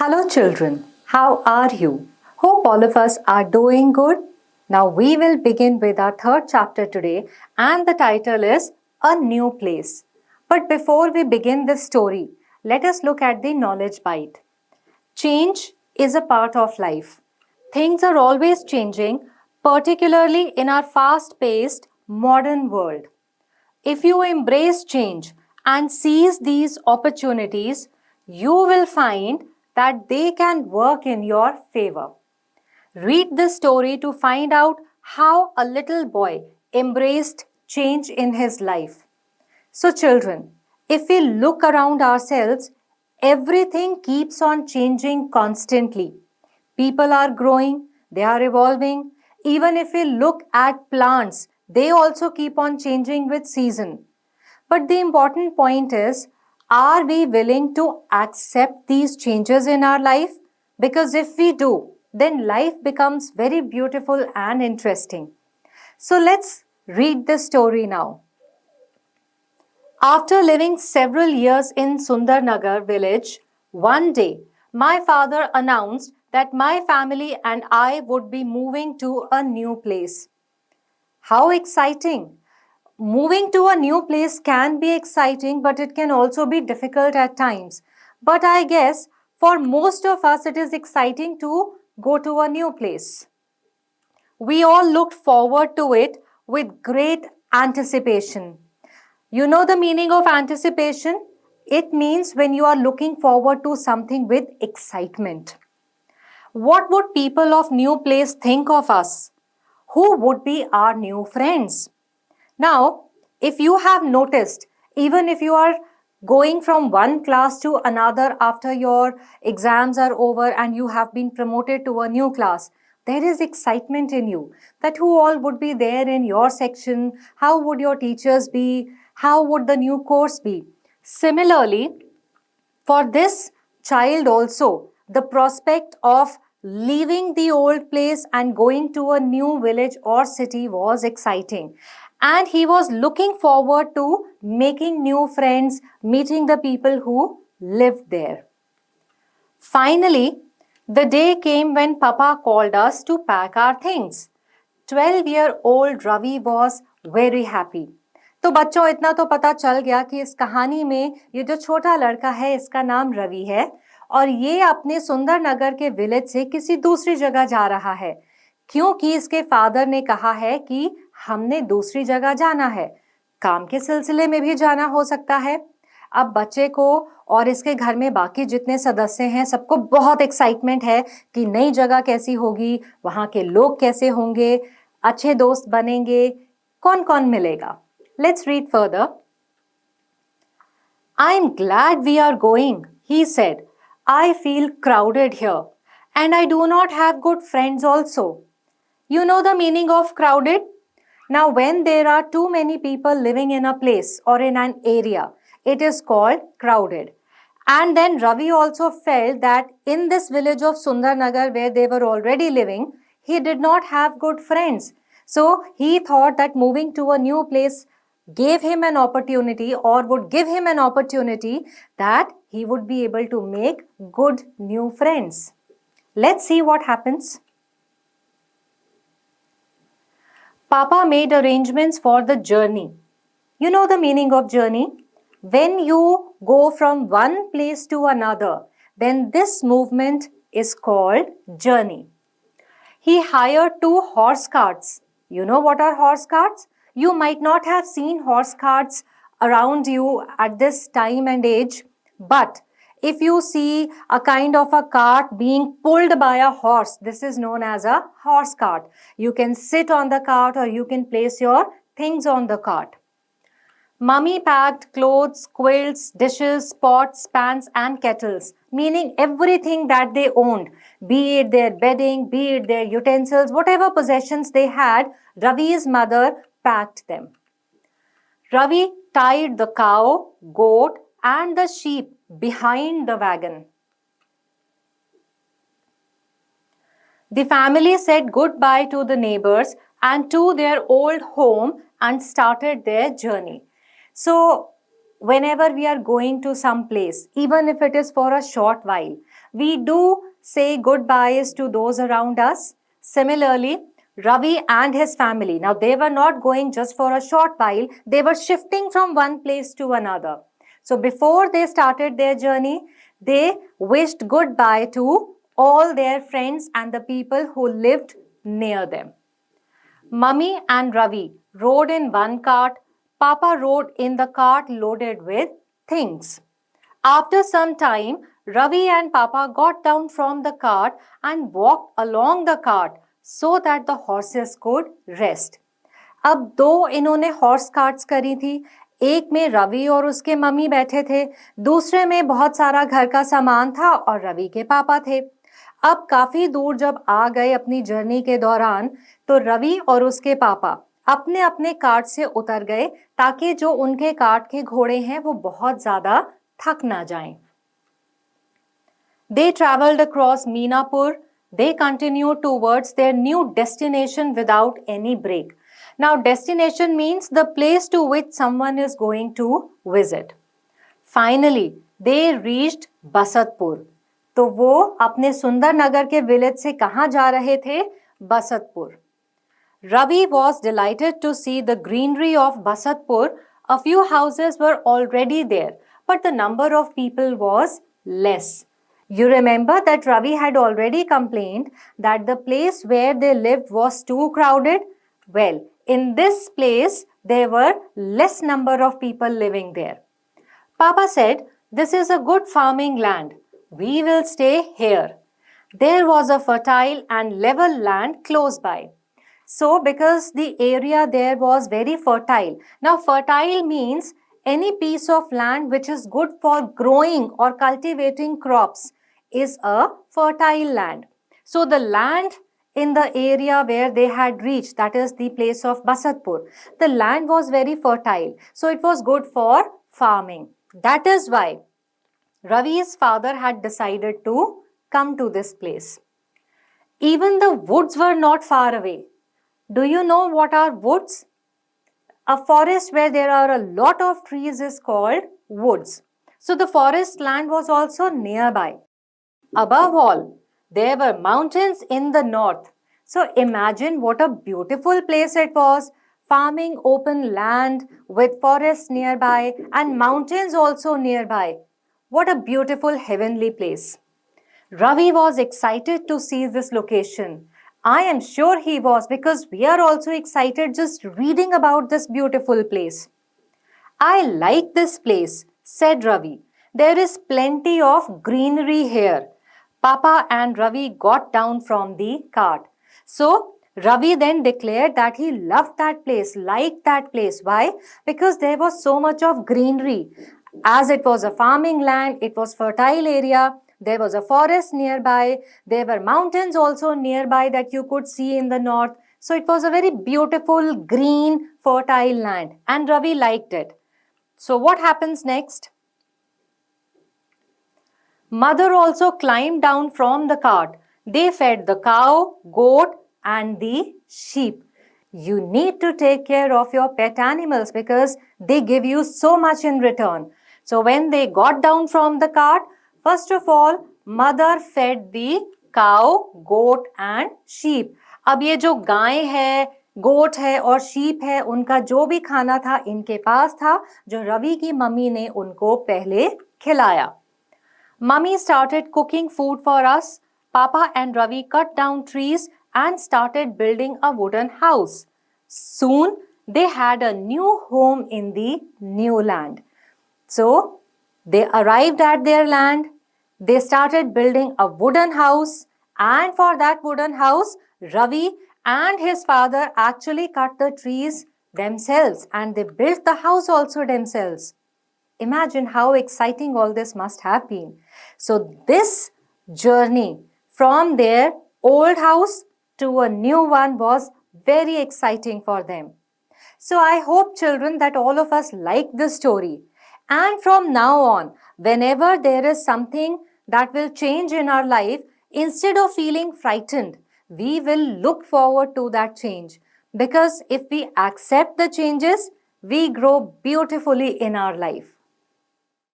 Hello, children. How are you? Hope all of us are doing good. Now, we will begin with our third chapter today, and the title is A New Place. But before we begin this story, let us look at the knowledge bite. Change is a part of life. Things are always changing, particularly in our fast paced modern world. If you embrace change and seize these opportunities, you will find that they can work in your favor. Read the story to find out how a little boy embraced change in his life. So, children, if we look around ourselves, everything keeps on changing constantly. People are growing, they are evolving. Even if we look at plants, they also keep on changing with season. But the important point is, are we willing to accept these changes in our life? Because if we do, then life becomes very beautiful and interesting. So let's read the story now. After living several years in Sundarnagar village, one day my father announced that my family and I would be moving to a new place. How exciting! Moving to a new place can be exciting, but it can also be difficult at times. But I guess for most of us, it is exciting to go to a new place. We all looked forward to it with great anticipation. You know the meaning of anticipation? It means when you are looking forward to something with excitement. What would people of new place think of us? Who would be our new friends? Now, if you have noticed, even if you are going from one class to another after your exams are over and you have been promoted to a new class, there is excitement in you that who all would be there in your section, how would your teachers be, how would the new course be. Similarly, for this child also, the prospect of leaving the old place and going to a new village or city was exciting. And he was looking forward to making new friends, meeting the people who lived there. Finally, the day came when Papa called us to pack our things. 12-year-old Ravi was very happy. तो बच्चों इतना तो पता चल गया कि इस कहानी में ये जो छोटा लड़का है इसका नाम रवि है और ये अपने सुंदरनगर के विलेज से किसी दूसरी जगह जा रहा है क्योंकि इसके फादर ने कहा है कि हमने दूसरी जगह जाना है। काम के सिलसिले में भी जाना हो सकता है। अब बच्चे को और इसके घर में बाकी जितने सदस्य हैं सबको बहुत एक्साइटमेंट है कि नई जगह कैसी होगी, वहां के लोग कैसे होंगे, अच्छे दोस्त बनेंगे, कौन कौन मिलेगा। Let's read further. I'm glad we are going, he said. I feel crowded here and I do not have good friends also. You know the meaning of crowded? Now, when there are too many people living in a place or in an area, it is called crowded. And then Ravi also felt that in this village of Sundarnagar where they were already living, he did not have good friends. So he thought that moving to a new place gave him an opportunity or would give him an opportunity that he would be able to make good new friends. Let's see what happens. Papa made arrangements for the journey. You know the meaning of journey? When you go from one place to another, then this movement is called journey. He hired 2 horse carts. You know what are horse carts? You might not have seen horse carts around you at this time and age, but if you see a kind of a cart being pulled by a horse, this is known as a horse cart. You can sit on the cart or you can place your things on the cart. Mummy packed clothes, quilts, dishes, pots, pans and kettles, meaning everything that they owned, be it their bedding, be it their utensils, whatever possessions they had, Ravi's mother packed them. Ravi tied the cow, goat and the sheep behind the wagon. The family said goodbye to the neighbors and to their old home and started their journey. So, whenever we are going to some place, even if it is for a short while, we do say goodbyes to those around us. Similarly, Ravi and his family, now they were not going just for a short while, they were shifting from one place to another. So before they started their journey, they wished goodbye to all their friends and the people who lived near them. Mummy and Ravi rode in one cart. Papa rode in the cart loaded with things. After some time, Ravi and Papa got down from the cart and walked along the cart so that the horses could rest. अब दो इन्होंने horse carts करी थी. एक में रवि और उसके mummy बैठे थे, दूसरे में बहुत सारा घर का सामान था और रवि के पापा थे. अब काफी दूर जब आ गए अपनी जर्नी के दौरान, तो रवि और उसके पापा अपने अपने कार्ट से उतर गए ताकि जो उनके कार्ट के घोड़े हैं वो बहुत ज्यादा थक ना जाएं. They traveled across Meenapur. They continued towards their new destination without any break. Now, destination means the place to which someone is going to visit. Finally, they reached Basatpur. तो वो अपने सुंदर नगर के विलेज से कहाँ जा रहे थे? Basatpur. Ravi was delighted to see the greenery of Basatpur. A few houses were already there, but the number of people was less. You remember that Ravi had already complained that the place where they lived was too crowded? Well, in this place, there were less number of people living there. Papa said, "This is a good farming land. We will stay here." There was a fertile and level land close by. So, because the area there was very fertile. Now, fertile means any piece of land which is good for growing or cultivating crops is a fertile land. So, the land in the area where they had reached, that is the place of Basatpur, the land was very fertile. So, it was good for farming. That is why Ravi's father had decided to come to this place. Even the woods were not far away. Do you know what are woods? A forest where there are a lot of trees is called woods. So the forest land was also nearby. Above all, there were mountains in the north. So imagine what a beautiful place it was. Farming open land with forests nearby and mountains also nearby. What a beautiful heavenly place. Ravi was excited to see this location. I am sure he was, because we are also excited just reading about this beautiful place. "I like this place," said Ravi. "There is plenty of greenery here." Papa and Ravi got down from the cart. So, Ravi then declared that he loved that place, liked that place. Why? Because there was so much of greenery. As it was a farming land, it was fertile area. There was a forest nearby. There were mountains also nearby that you could see in the north. So it was a very beautiful, green, fertile land. And Ravi liked it. So what happens next? Mother also climbed down from the cart. They fed the cow, goat, and the sheep. You need to take care of your pet animals because they give you so much in return. So when they got down from the cart, first of all, mother fed the cow, goat and sheep. अब ये जो गाय है, गोट है और sheep है, उनका जो भी खाना था इनके पास था, जो रवि की मम्मी ने उनको पहले खिलाया. Mummy started cooking food for us. Papa and Ravi cut down trees and started building a wooden house. Soon, they had a new home in the new land. So, they arrived at their land. They started building a wooden house, and for that wooden house, Ravi and his father actually cut the trees themselves and they built the house also themselves. Imagine how exciting all this must have been. So this journey from their old house to a new one was very exciting for them. So I hope, children, that all of us like this story. And from now on, whenever there is something that will change in our life, instead of feeling frightened, we will look forward to that change. Because if we accept the changes, we grow beautifully in our life.